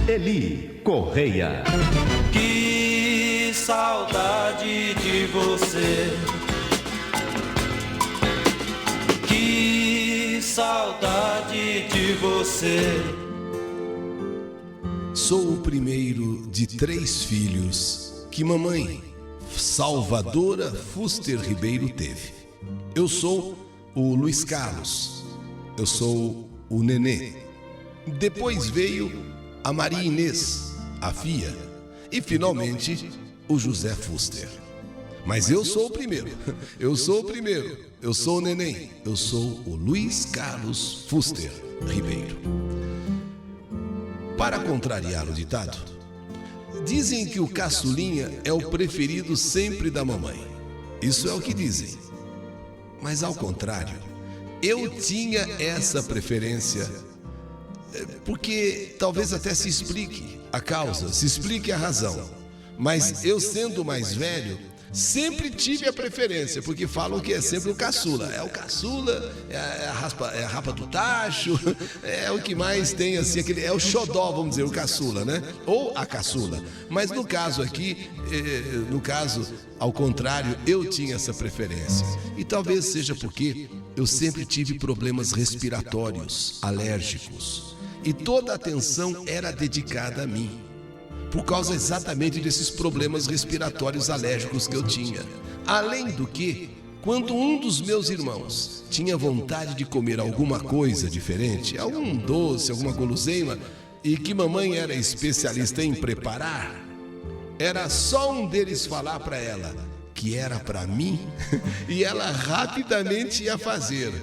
Eli Correia. Que saudade de você. Que saudade de você. Sou o primeiro de 3 filhos que mamãe Salvadora Fuster Ribeiro teve. Eu sou o Luiz Carlos. Eu sou o Nenê. Depois veio a Maria Inês, a Fia, e finalmente o José Fuster. Mas eu sou o primeiro. Eu sou o primeiro. Eu sou o Neném. Eu sou o Luiz Carlos Fuster Ribeiro. Para contrariar o ditado, dizem que o caçulinha é o preferido sempre da mamãe. Isso é o que dizem. Mas ao contrário, eu tinha essa preferência, porque talvez até se explique a causa, se explique a razão. Mas eu, sendo mais velho, sempre tive a preferência, porque falam que é sempre o caçula. É o caçula, é a rapa do tacho, é o que mais tem, assim, é o xodó, vamos dizer, o caçula, né? Ou a caçula. Mas no caso aqui, ao contrário, eu tinha essa preferência. E talvez seja porque eu sempre tive problemas respiratórios, alérgicos. E toda a atenção era dedicada a mim, por causa exatamente desses problemas respiratórios alérgicos que eu tinha. Além do que, quando um dos meus irmãos tinha vontade de comer alguma coisa diferente, algum doce, alguma guloseima, e que mamãe era especialista em preparar, era só um deles falar para ela que era para mim e ela rapidamente ia fazer.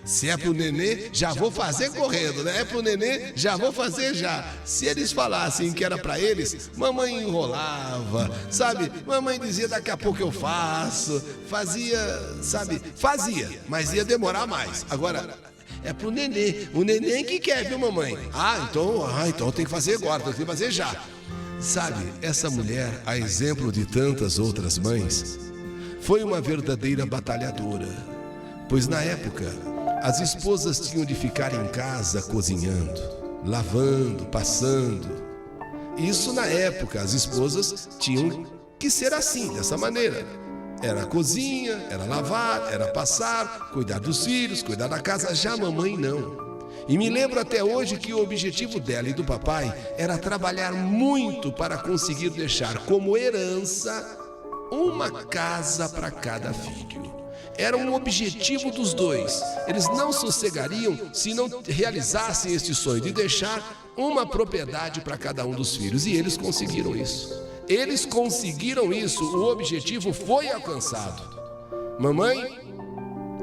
Se é pro Nenê, já vou fazer correndo, né? É pro Nenê, já vou fazer já. Se eles falassem que era pra eles, mamãe enrolava, sabe? Mamãe dizia, daqui a pouco eu faço. Fazia, mas ia demorar mais. Agora, é pro Nenê. O Nenê que quer, viu, mamãe? Então tem que fazer agora, tem que fazer já. Sabe, essa mulher, a exemplo de tantas outras mães, foi uma verdadeira batalhadora. Pois na época, as esposas tinham de ficar em casa cozinhando, lavando, passando. Isso na época, as esposas tinham que ser assim, dessa maneira. Era a cozinha, era lavar, era passar, cuidar dos filhos, cuidar da casa. Já a mamãe não. E me lembro até hoje que o objetivo dela e do papai era trabalhar muito para conseguir deixar como herança uma casa para cada filho. Era um objetivo dos dois. Eles não sossegariam se não realizassem este sonho de deixar uma propriedade para cada um dos filhos. E eles conseguiram isso. Eles conseguiram isso. O objetivo foi alcançado. Mamãe,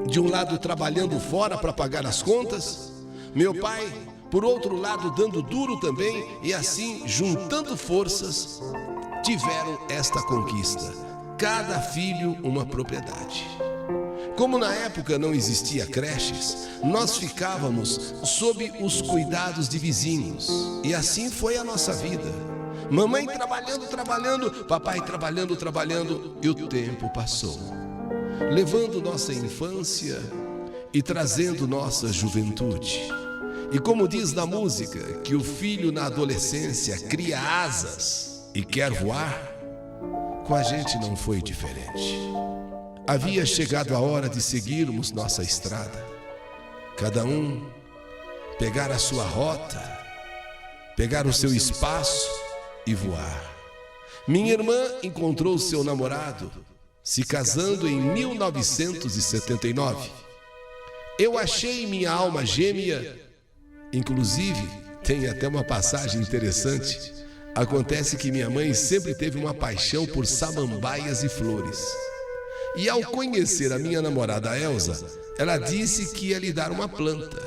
de um lado trabalhando fora para pagar as contas. Meu pai, por outro lado, dando duro também. E assim, juntando forças, tiveram esta conquista. Cada filho uma propriedade. Como na época não existia creches, nós ficávamos sob os cuidados de vizinhos. E assim foi a nossa vida. Mamãe trabalhando, papai trabalhando, e o tempo passou, levando nossa infância e trazendo nossa juventude. E como diz na música, que o filho na adolescência cria asas e quer voar, com a gente não foi diferente. Havia chegado a hora de seguirmos nossa estrada. Cada um pegar a sua rota, pegar o seu espaço e voar. Minha irmã encontrou seu namorado, se casando em 1979. Eu achei minha alma gêmea. Inclusive, tem até uma passagem interessante. Acontece que minha mãe sempre teve uma paixão por samambaias e flores. E ao conhecer a minha namorada Elza, ela disse que ia lhe dar uma planta.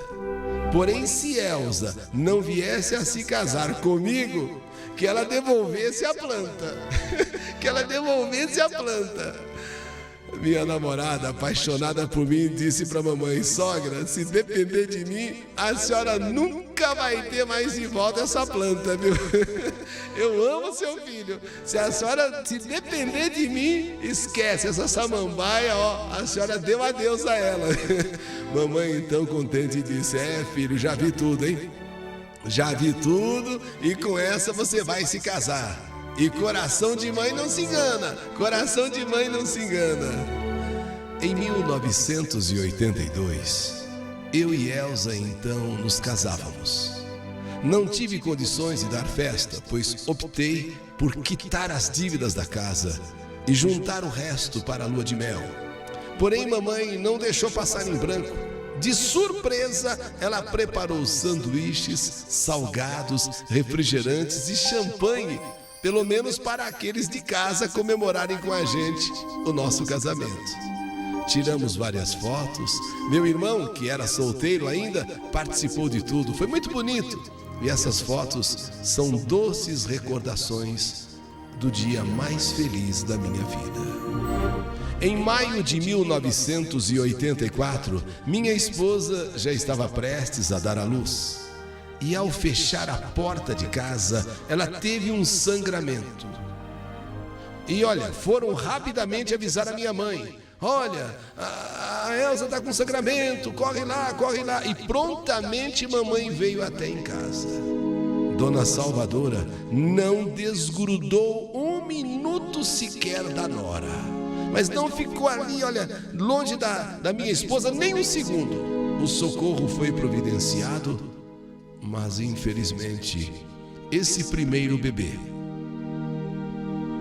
Porém, se Elza não viesse a se casar comigo, que ela devolvesse a planta. Que ela devolvesse a planta. Minha namorada, apaixonada por mim, disse para a mamãe: sogra, se depender de mim, a senhora nunca vai ter mais de volta essa planta, viu? Eu amo seu filho. Se a senhora se depender de mim, esquece essa samambaia, ó, a senhora deu adeus a ela. Mamãe, então, contente, disse: é, filho, já vi tudo, hein? Já vi tudo e com essa você vai se casar. E coração de mãe não se engana, coração de mãe não se engana. Em 1982, eu e Elza então nos casávamos. Não tive condições de dar festa, pois optei por quitar as dívidas da casa e juntar o resto para a lua de mel. Porém, mamãe não deixou passar em branco. De surpresa, ela preparou sanduíches, salgados, refrigerantes e champanhe, pelo menos para aqueles de casa comemorarem com a gente o nosso casamento. Tiramos várias fotos. Meu irmão, que era solteiro ainda, participou de tudo. Foi muito bonito. E essas fotos são doces recordações do dia mais feliz da minha vida. Em maio de 1984, minha esposa já estava prestes a dar à luz. E ao fechar a porta de casa, ela teve um sangramento. E olha, foram rapidamente avisar a minha mãe. Olha, a Elza está com sangramento, corre lá, corre lá. E prontamente mamãe veio até em casa. Dona Salvadora não desgrudou um minuto sequer da nora. Mas não ficou ali, olha, longe da minha esposa nem um segundo. O socorro foi providenciado, mas infelizmente, esse primeiro bebê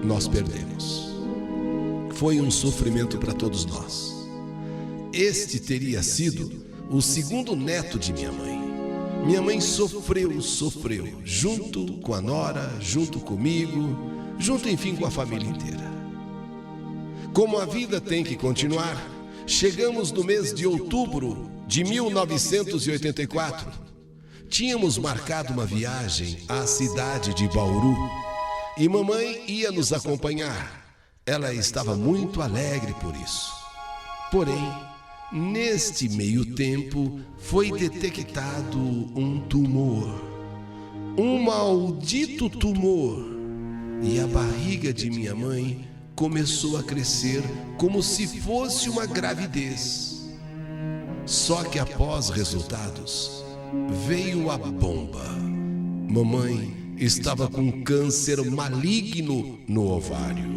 nós perdemos. Foi um sofrimento para todos nós. Este teria sido o segundo neto de minha mãe. Minha mãe sofreu, junto com a nora, junto comigo, junto, enfim, com a família inteira. Como a vida tem que continuar, chegamos no mês de outubro de 1984. Tínhamos marcado uma viagem à cidade de Bauru e mamãe ia nos acompanhar. Ela estava muito alegre por isso. Porém, neste meio tempo, foi detectado um tumor. Um maldito tumor. E a barriga de minha mãe começou a crescer como se fosse uma gravidez. Só que após resultados, veio a bomba. Mamãe estava com câncer maligno no ovário.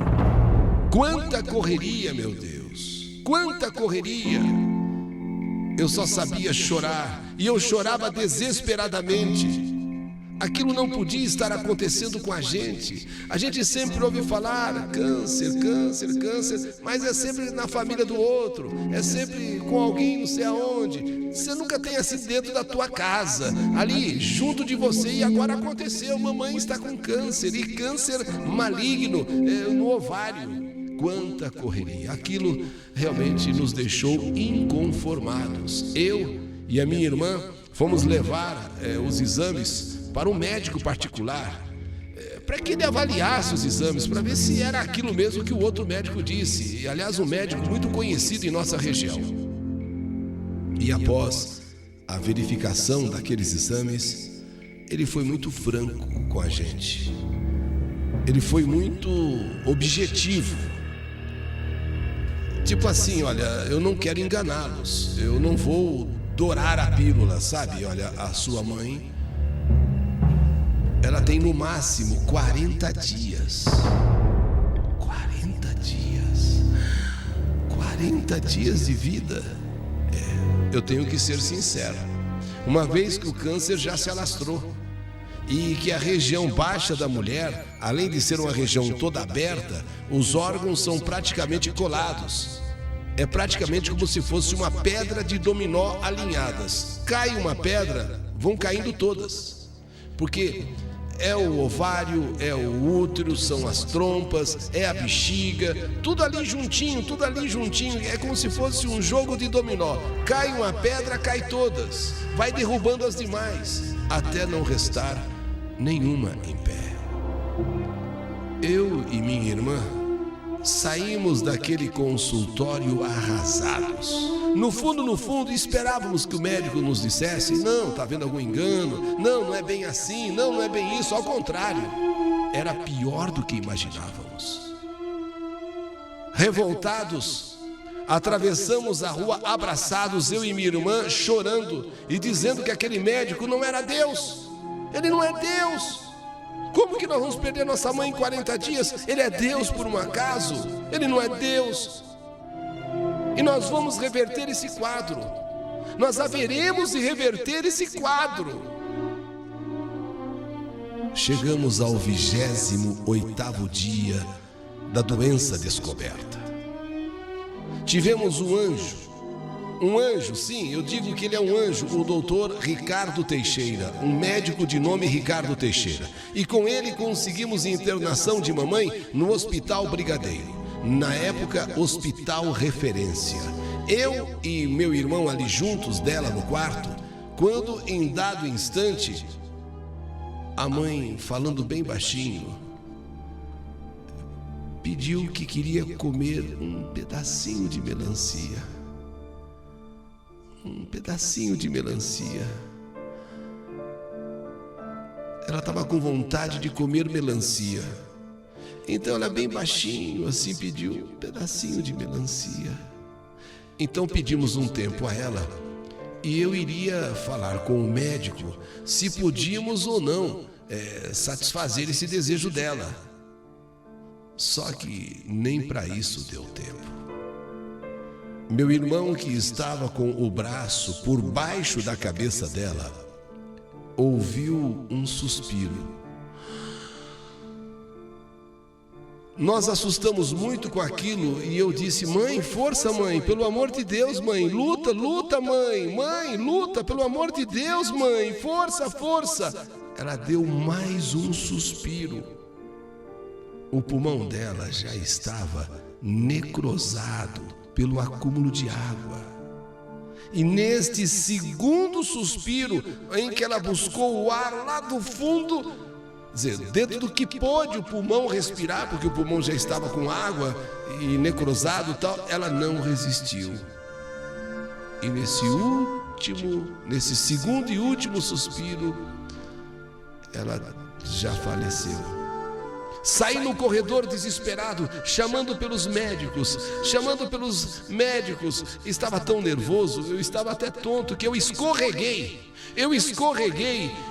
Quanta correria, meu Deus! Quanta correria! Eu só sabia chorar e eu chorava desesperadamente. Aquilo não podia estar acontecendo com a gente. A gente sempre ouve falar câncer, câncer, câncer, mas é sempre na família do outro, é sempre com alguém não sei aonde. Você nunca tem assim dentro da tua casa, ali junto de você, e agora aconteceu, mamãe está com câncer, e câncer maligno no ovário. Quanta correria! Aquilo realmente nos deixou inconformados. Eu e a minha irmã fomos levar os exames para um médico particular, para que ele avaliasse os exames, para ver se era aquilo mesmo que o outro médico disse. E, aliás, um médico muito conhecido em nossa região. E após a verificação daqueles exames, ele foi muito franco com a gente. Ele foi muito objetivo. Tipo assim, olha, eu não quero enganá-los, eu não vou dourar a pílula, sabe? Olha, a sua mãe, ela tem no máximo 40 dias. 40 dias. 40 dias de vida. Eu tenho que ser sincero. Uma vez que o câncer já se alastrou e que a região baixa da mulher, além de ser uma região toda aberta, os órgãos são praticamente colados. É praticamente como se fosse uma pedra de dominó alinhadas. Cai uma pedra, vão caindo todas. Porque é o ovário, é o útero, são as trompas, é a bexiga, tudo ali juntinho, tudo ali juntinho. É como se fosse um jogo de dominó. Cai uma pedra, cai todas. Vai derrubando as demais, até não restar nenhuma em pé. Eu e minha irmã saímos daquele consultório arrasados. No fundo, esperávamos que o médico nos dissesse: não, está havendo algum engano, não é bem assim, não é bem isso. Ao contrário, era pior do que imaginávamos. Revoltados, atravessamos a rua abraçados, eu e minha irmã, chorando e dizendo que aquele médico não era Deus, Ele não é Deus. Como que nós vamos perder nossa mãe em 40 dias? Ele é Deus por um acaso? Ele não é Deus. E nós vamos reverter esse quadro. Nós haveremos de reverter esse quadro. Chegamos ao 28º dia da doença descoberta. Tivemos um anjo, sim, eu digo que ele é um anjo, o doutor Ricardo Teixeira, um médico de nome Ricardo Teixeira. E com ele conseguimos internação de mamãe no Hospital Brigadeiro, na época Hospital Referência. Eu e meu irmão ali juntos dela no quarto, quando em dado instante, a mãe, falando bem baixinho, pediu que queria comer um pedacinho de melancia. Um pedacinho de melancia. Ela estava com vontade de comer melancia. Então ela bem baixinho assim pediu um pedacinho de melancia. Então pedimos um tempo a ela e eu iria falar com o médico se podíamos ou não satisfazer esse desejo dela. Só que nem para isso deu tempo. Meu irmão, que estava com o braço por baixo da cabeça dela, ouviu um suspiro. Nós assustamos muito com aquilo e eu disse: mãe, força mãe, pelo amor de Deus mãe, luta, luta mãe, mãe, luta, pelo amor de Deus mãe, força, força. Ela deu mais um suspiro. O pulmão dela já estava necrosado pelo acúmulo de água. E neste segundo suspiro, em que ela buscou o ar lá do fundo, dizer, dentro do que pôde o pulmão respirar, porque o pulmão já estava com água e necrosado e tal, ela não resistiu. E nesse segundo e último suspiro, ela já faleceu. Saí no corredor desesperado, chamando pelos médicos. Estava tão nervoso, eu estava até tonto, que eu escorreguei.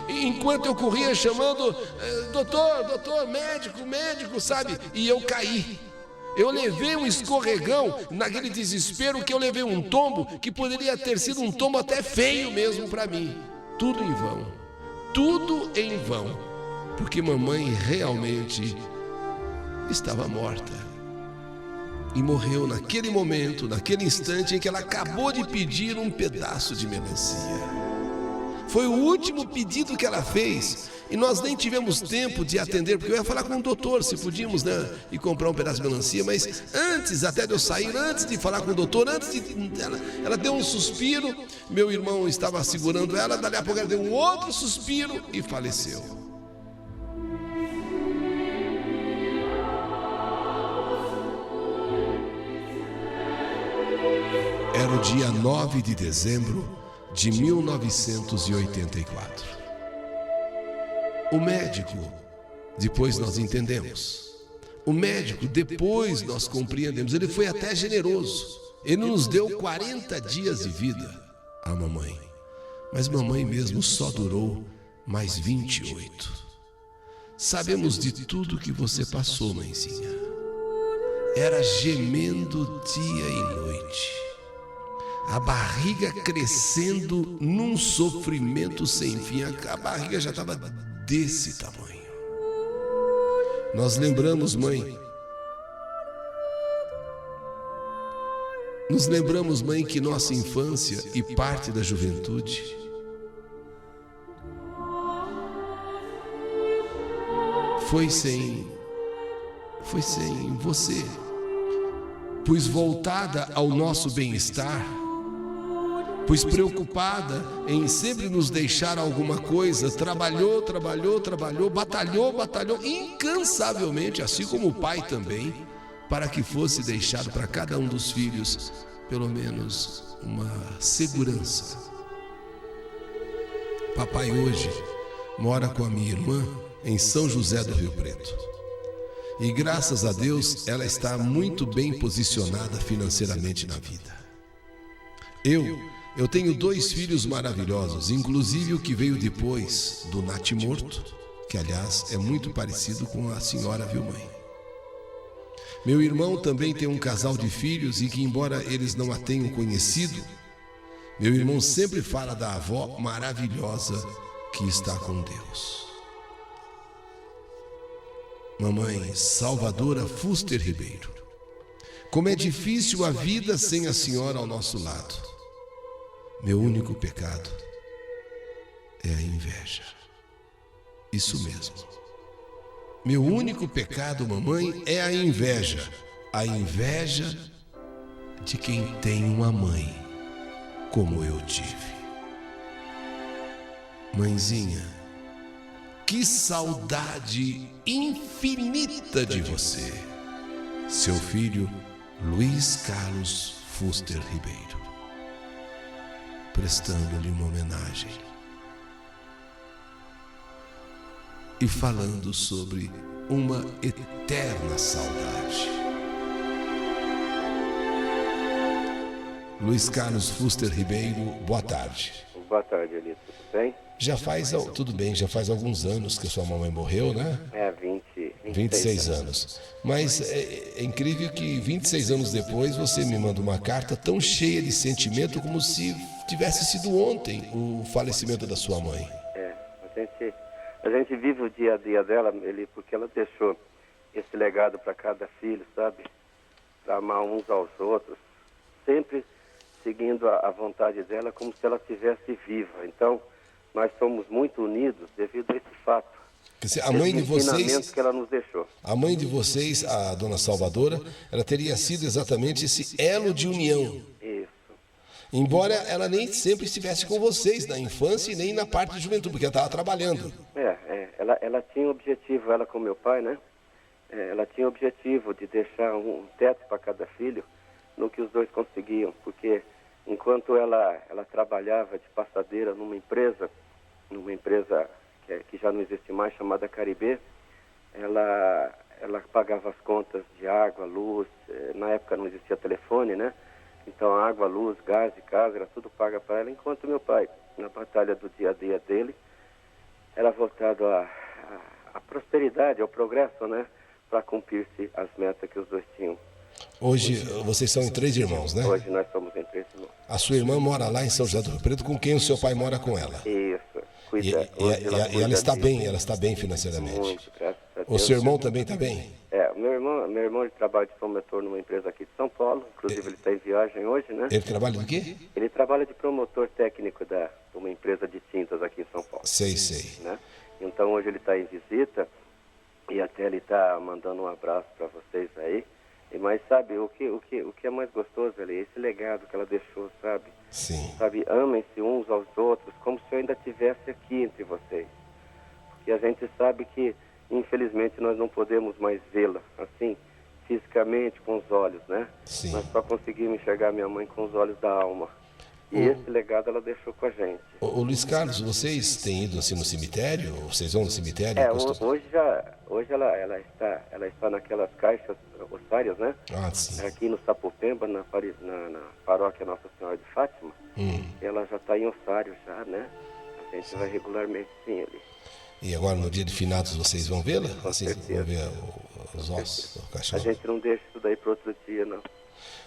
Enquanto eu corria chamando, doutor, médico, sabe? E eu caí. Eu levei um escorregão, naquele desespero que eu levei um tombo, que poderia ter sido um tombo até feio mesmo para mim. Tudo em vão. Porque mamãe realmente estava morta. E morreu naquele momento, naquele instante em que ela acabou de pedir um pedaço de melancia. Foi o último pedido que ela fez. E nós nem tivemos tempo de atender, porque eu ia falar com o doutor se podíamos, né, ir comprar um pedaço de melancia. Mas antes, até de eu sair, antes de falar com o doutor, ela deu um suspiro. Meu irmão estava segurando ela, dali a pouco ela deu um outro suspiro e faleceu. Era o dia 9 de dezembro de 1984. O médico, depois nós entendemos. O médico, depois nós compreendemos. Ele foi até generoso. Ele nos deu 40 dias de vida a mamãe. Mas mamãe mesmo só durou mais 28. Sabemos de tudo que você passou, mãezinha. Era gemendo dia e noite. A barriga crescendo num sofrimento sem fim. A barriga já estava desse tamanho. Nós lembramos, mãe. Nos lembramos, mãe, que nossa infância e parte da juventude foi sem você. Pois voltada ao nosso bem-estar, pois preocupada em sempre nos deixar alguma coisa, trabalhou, batalhou incansavelmente, assim como o pai também, para que fosse deixado para cada um dos filhos, pelo menos, uma segurança. Papai hoje mora com a minha irmã em São José do Rio Preto. E graças a Deus, ela está muito bem posicionada financeiramente na vida. Eu, Eu tenho 2 filhos maravilhosos, inclusive o que veio depois do natimorto, que aliás é muito parecido com a senhora, viu, mãe? Meu irmão também tem um casal de filhos e que, embora eles não a tenham conhecido, meu irmão sempre fala da avó maravilhosa que está com Deus. Mamãe Salvadora Fuster Ribeiro, como é difícil a vida sem a senhora ao nosso lado. Meu único pecado é a inveja. Isso mesmo. Meu único pecado, mamãe, é a inveja. A inveja de quem tem uma mãe como eu tive. Mãezinha, que saudade infinita de você. Seu filho, Luiz Carlos Fuster Ribeiro. Prestando-lhe uma homenagem. E falando sobre uma eterna saudade. Luiz Carlos Fuster Ribeiro, boa tarde. Boa tarde, Elito. Tudo bem? Tudo bem, já faz alguns anos que a sua mamãe morreu, né? 26 anos. Mas é incrível que 26 anos depois você me manda uma carta tão cheia de sentimento como se tivesse sido ontem o falecimento da sua mãe. A gente vive o dia a dia dela, porque ela deixou esse legado para cada filho, sabe? Para amar uns aos outros, sempre seguindo a vontade dela como se ela estivesse viva. Então, nós somos muito unidos devido a esse fato. Quer dizer, a mãe de vocês, que ela nos deixou. A mãe de vocês, a dona Salvadora, ela teria sido exatamente esse elo de união. Isso. Embora ela nem sempre estivesse com vocês na infância e nem na parte de juventude, porque ela estava trabalhando. Ela tinha o objetivo, ela com meu pai, né? Ela tinha o objetivo de deixar um teto para cada filho, no que os dois conseguiam, porque enquanto ela trabalhava de passadeira numa empresa que já não existe mais, chamada Caribe, ela pagava as contas de água, luz, na época não existia telefone, né? Então água, luz, gás e casa, era tudo paga para ela, enquanto meu pai, na batalha do dia a dia dele, era voltado à prosperidade, ao progresso, né? Para cumprir-se as metas que os dois tinham. Hoje vocês são em 3 irmãos, né? Hoje nós somos em 3 irmãos. A sua irmã mora lá em São José do Rio Preto, com quem o seu pai mora com ela. Isso. E ela está bem financeiramente. Muito, graças a Deus. O seu irmão também está bem? Meu irmão ele trabalha de promotor numa empresa aqui de São Paulo, inclusive ele está em viagem hoje, né? Ele trabalha do quê? Ele trabalha de promotor técnico de uma empresa de tintas aqui em São Paulo. Sei. Né? Então hoje ele está em visita e até ele está mandando um abraço para vocês aí. Mas sabe, o que é mais gostoso ali, esse legado que ela deixou, sabe? Sim. Sabe, amem-se uns aos outros, como se eu ainda estivesse aqui entre vocês. Porque a gente sabe que, infelizmente, nós não podemos mais vê-la, assim, fisicamente, com os olhos, né? Sim. Nós só conseguimos enxergar minha mãe com os olhos da alma. E esse legado ela deixou com a gente. Ô Luiz Carlos, vocês têm ido assim no cemitério? Vocês vão no cemitério? Hoje ela está naquelas caixas ossárias, né? Sim. Aqui no Sapopemba, na paróquia Nossa Senhora de Fátima. Ela já está em ossário já, né? A gente vai regularmente sim ali. E agora no dia de finados vocês vão vê-la? Com certeza. Vão ver os ossos do caixão? A gente não deixa isso daí para outro dia, não.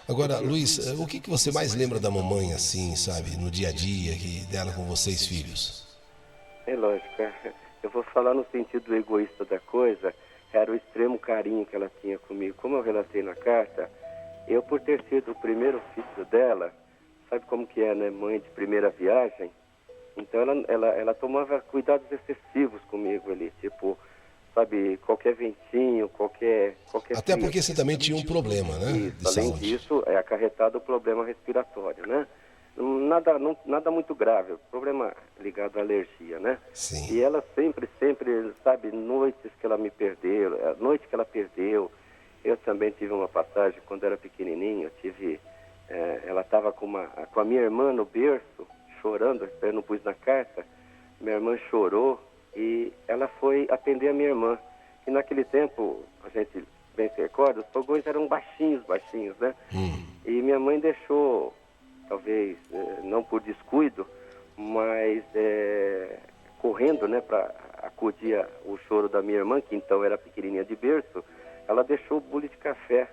Agora, Luiz, o que você mais lembra da mamãe, assim, sabe, no dia a dia dela com vocês, filhos? É lógico, eu vou falar no sentido egoísta da coisa, era o extremo carinho que ela tinha comigo. Como eu relatei na carta, eu por ter sido o primeiro filho dela, sabe como que é, né, mãe de primeira viagem? Então ela tomava cuidados excessivos comigo ali, tipo, sabe, qualquer ventinho, qualquer até frio. Porque você também tinha um problema, né? Isso, além disso, é acarretado o problema respiratório, né? Nada muito grave, problema ligado à alergia, né? Sim. E ela sempre, sabe, noites que ela me perdeu, a noite que ela perdeu, eu também tive uma passagem, quando era pequenininho, ela estava com a minha irmã no berço, chorando, eu não pus na carta, minha irmã chorou, e ela foi atender a minha irmã. E naquele tempo, a gente bem se recorda, os fogões eram baixinhos, né? E minha mãe deixou talvez não por descuido, mas correndo, né, para acudir o choro da minha irmã, que então era pequenininha de berço, ela deixou o bule de café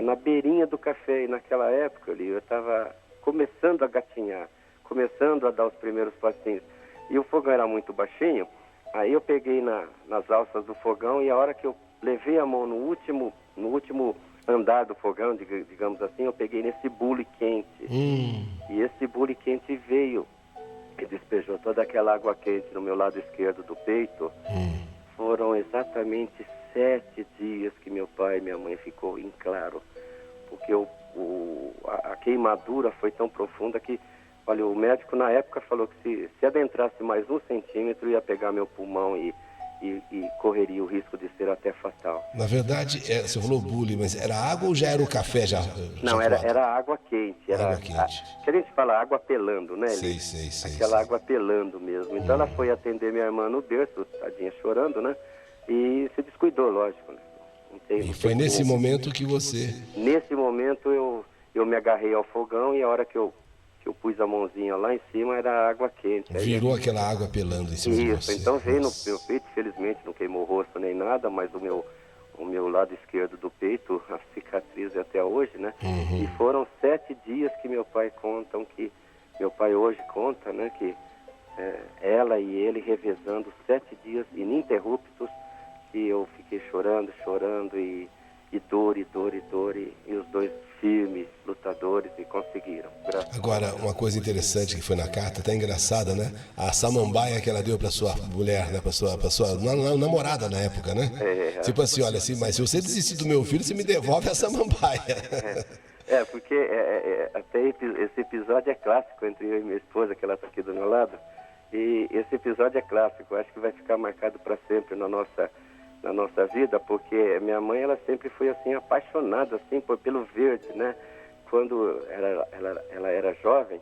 na beirinha do café. E naquela época ali eu estava começando a gatinhar, começando a dar os primeiros passinhos. E o fogão era muito baixinho, aí eu peguei nas alças do fogão, e a hora que eu levei a mão no último andar do fogão, digamos assim, eu peguei nesse bule quente. E esse bule quente veio e despejou toda aquela água quente no meu lado esquerdo do peito. Foram exatamente 7 dias que meu pai e minha mãe ficou em claro, porque a queimadura foi tão profunda que, olha, o médico na época falou que se adentrasse mais 1 centímetro ia pegar meu pulmão e correria o risco de ser até fatal. Na verdade, você falou bule, mas era água ou já era o café? Não, era água quente. Era água quente. Que a gente fala água pelando, né? Sei. Aquela água pelando mesmo. Então ela foi atender minha irmã no berço, tadinha, chorando, né? E se descuidou, lógico, né? E foi nesse momento que você... Nesse momento eu me agarrei ao fogão, e a hora que eu pus a mãozinha lá em cima era água quente. Virou aquela água pelando em cima de você. Isso, então veio no meu peito, felizmente não queimou o rosto nem nada, mas o meu lado esquerdo do peito, a cicatriz é até hoje, né? E foram 7 dias que meu pai hoje conta, né? Que ela e ele revezando 7 dias ininterruptos, e eu fiquei chorando e dor, e os dois firmes, lutadores, e conseguiram. Agora, uma coisa interessante que foi na carta, até engraçada, né? A samambaia que ela deu para sua mulher, né? Para sua namorada na época, né? Tipo assim, olha, mas se você desistir do meu filho, você me devolve a samambaia. Porque até esse episódio é clássico entre eu e minha esposa, que ela está aqui do meu lado. E esse episódio é clássico, eu acho que vai ficar marcado para sempre na nossa vida, porque minha mãe, ela sempre foi assim apaixonada assim pelo verde, né? Quando ela era jovem,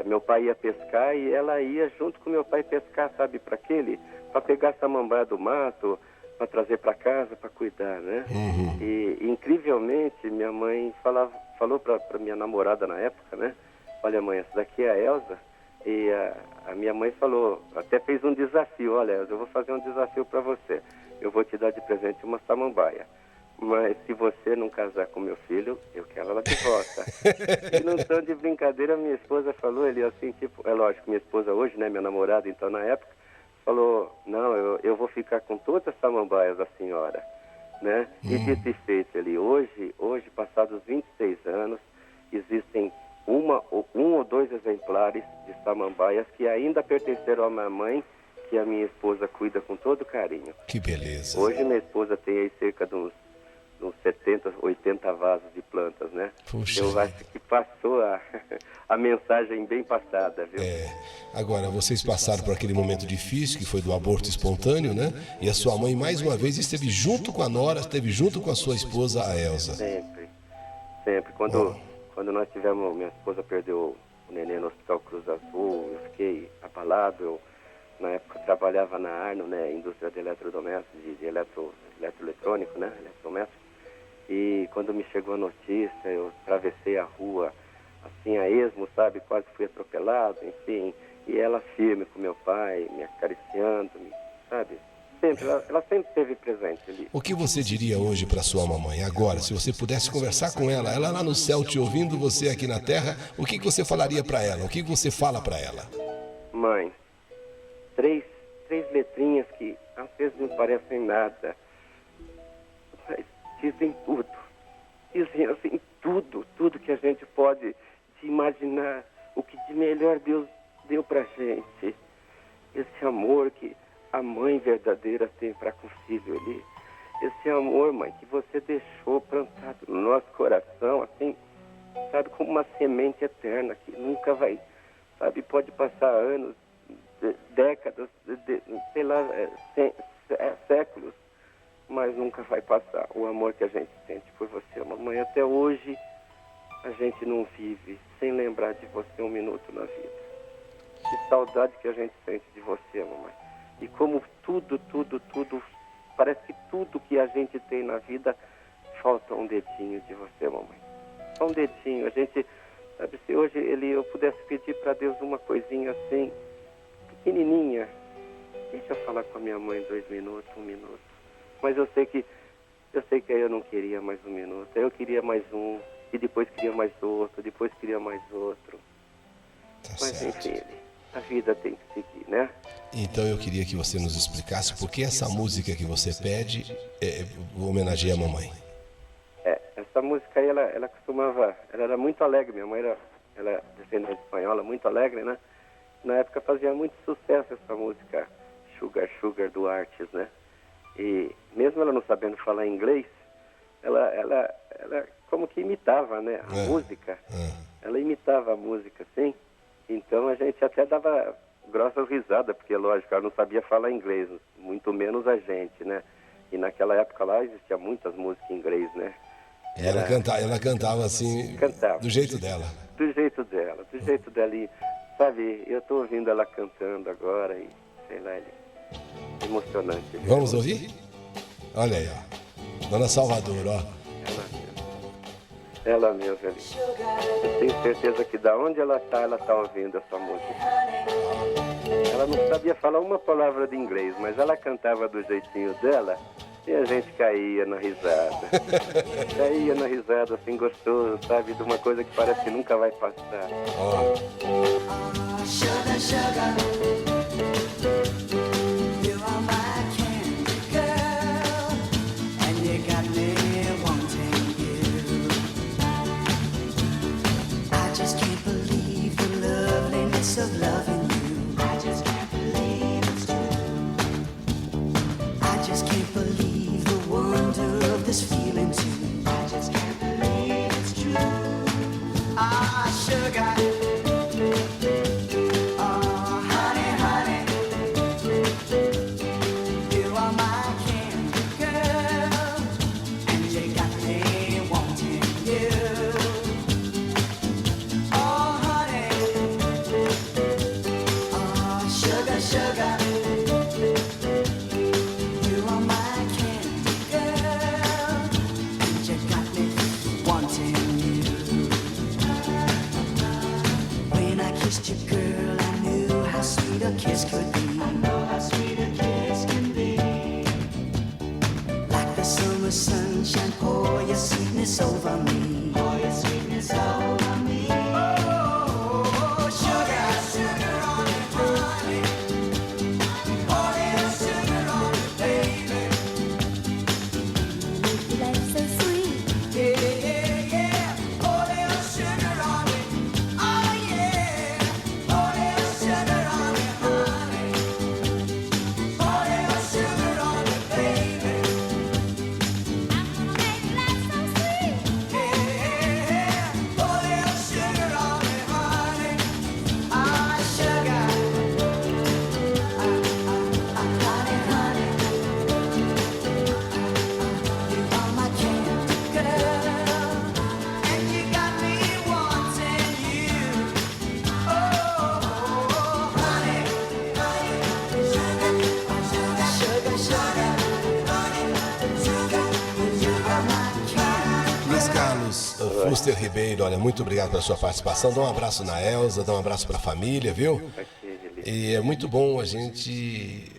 meu pai ia pescar e ela ia junto com meu pai pescar, sabe, para pegar samambaia do mato, para trazer para casa, para cuidar, né? E incrivelmente minha mãe falou para minha namorada na época, né? Olha, mãe, essa daqui é a Elza. E a minha mãe falou, até fez um desafio: olha, eu vou fazer um desafio para você. Eu vou te dar de presente uma samambaia, mas se você não casar com meu filho, eu quero ela de volta. E num tom de brincadeira, minha esposa falou, ele assim, tipo, é lógico, minha esposa hoje, né, minha namorada, então na época, falou: não, eu vou ficar com todas as samambaias da senhora, né? E dito e feito ali, hoje, passados 26 anos, existem um ou 2 exemplares de samambaias que ainda pertenceram à minha mãe, que a minha esposa cuida com todo carinho. Que beleza. Hoje minha esposa tem aí cerca de uns 70, 80 vasos de plantas, né? Puxa. Eu acho que passou a mensagem bem passada, viu? Agora, vocês passaram por aquele momento difícil, que foi do aborto espontâneo, né? E a sua mãe, mais uma vez, esteve junto com a nora, esteve junto com a sua esposa, a Elza. Sempre. Quando nós tivemos, minha esposa perdeu o neném no Hospital Cruz Azul, eu fiquei abalado. Na época eu trabalhava na Arno, né, indústria de eletrodomésticos, de eletroeletrônico, né, eletrodoméstico. E quando me chegou a notícia, eu atravessei a rua, assim, a esmo, sabe, quase fui atropelado, enfim. E ela firme com meu pai, me acariciando, sabe, sempre, ela sempre esteve presente ali. O que você diria hoje para sua mamãe, agora, se você pudesse conversar com ela lá no céu te ouvindo, você aqui na terra, o que você falaria para ela? O que você fala para ela? Mãe, três letrinhas que às vezes não parecem nada, mas dizem tudo. Dizem assim, tudo que a gente pode imaginar, o que de melhor Deus deu pra gente. Esse amor que a mãe verdadeira tem para com o filho ali. Esse amor, mãe, que você deixou plantado no nosso coração, assim, sabe, como uma semente eterna que nunca vai, sabe, pode passar anos, décadas, sei lá, séculos, mas nunca vai passar. O amor que a gente sente por você, mamãe, até hoje a gente não vive sem lembrar de você um minuto na vida. Que saudade que a gente sente de você, mamãe. E como tudo, parece que tudo que a gente tem na vida, falta um dedinho de você, mamãe. Só um dedinho. A gente, Sabe, se hoje eu pudesse pedir para Deus uma coisinha assim, pequenininha, deixa eu falar com a minha mãe 2 minutos, 1 minuto. Mas eu sei que aí eu não queria mais 1 minuto, aí eu queria mais um, e depois queria mais outro, depois queria mais outro. Tá Mas certo. enfim, a vida tem que seguir, né? Então eu queria que você nos explicasse por que essa música que você pede homenageia a mamãe. Essa música aí, ela costumava, ela era muito alegre, minha mãe ela é descendente espanhola, muito alegre, né? Na época fazia muito sucesso essa música, Sugar, Sugar, do Artes, né? E mesmo ela não sabendo falar inglês, ela como que imitava, né, a música. Ela imitava a música, assim. Então a gente até dava grossas risadas, porque, lógico, ela não sabia falar inglês, muito menos a gente, né? E naquela época lá existia muitas músicas em inglês, né? Ela cantava assim, Cantava. do jeito dela. Do jeito dela. E, sabe, eu tô ouvindo ela cantando agora e, sei lá, é emocionante. Vamos ouvir? Olha aí, ó. Dona Salvador, ó. Ela mesma ali. Eu tenho certeza que da onde ela tá ouvindo essa música. Ela não sabia falar uma palavra de inglês, mas ela cantava do jeitinho dela e a gente caía na risada. Caía na risada, assim, gostoso, sabe? De uma coisa que parece que nunca vai passar. Ó. Sugar, sugar, you are my candy girl, and you got me wanting you. I just can't believe the loveliness of loving you. I just can't believe it's true. I just can't believe the wonder of this feeling too. I just can't believe it's true. Ah, sugar. Kiss could be. I know how sweet a kiss can be. Like the summer sunshine, pour your sweetness over me. Pour your sweetness over me. Oh, sugar, sugar on it, honey. Pour little sugar on it, baby. Life's so sweet. Yeah, yeah, yeah. Pour little sugar on it. Oh, yeah. Pour little sugar on it. Fuster Ribeiro, olha, muito obrigado pela sua participação. Dá um abraço na Elza, dá um abraço para a família, viu? E é muito bom a gente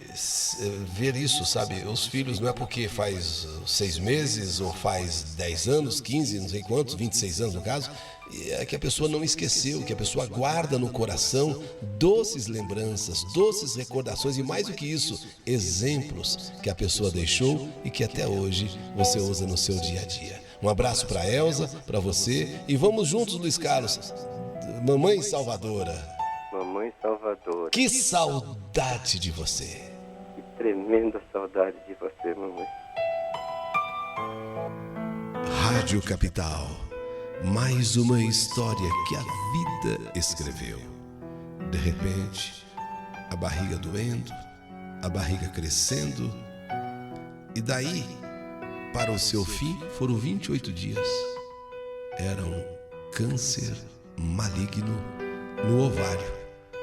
ver isso, sabe? Os filhos não é porque faz 6 meses ou faz 10 anos, 15, não sei quantos, 26 anos no caso, é que a pessoa não esqueceu, que a pessoa guarda no coração doces lembranças, doces recordações e, mais do que isso, exemplos que a pessoa deixou e que até hoje você usa no seu dia a dia. Um abraço para a Elza, para você, e vamos juntos, Luiz Carlos. Mamãe Salvadora. Mamãe Salvadora. Que saudade de você. Que tremenda saudade de você, mamãe. Rádio Capital. Mais uma história que a vida escreveu. De repente, a barriga doendo, a barriga crescendo, e daí, para o seu fim, foram 28 dias. Era um câncer maligno no ovário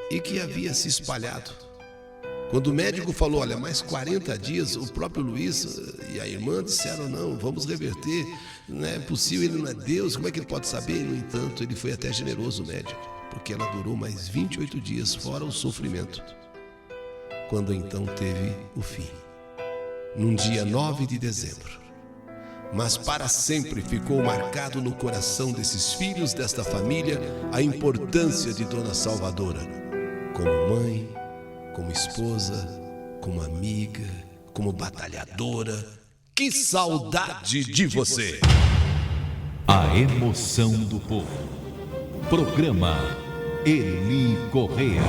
e que havia se espalhado Quando o médico falou, olha, mais 40 dias, o próprio Luiz e a irmã disseram, não, vamos reverter, não é possível, ele não é Deus, como é que ele pode saber? No entanto, ele foi até generoso, o médico, porque ela durou mais 28 dias, fora o sofrimento, quando então teve o fim, num dia 9 de dezembro. Mas para sempre ficou marcado no coração desses filhos desta família a importância de Dona Salvadora, como mãe, como esposa, como amiga, como batalhadora. Que saudade de você! A emoção do povo. Programa Eli Correia.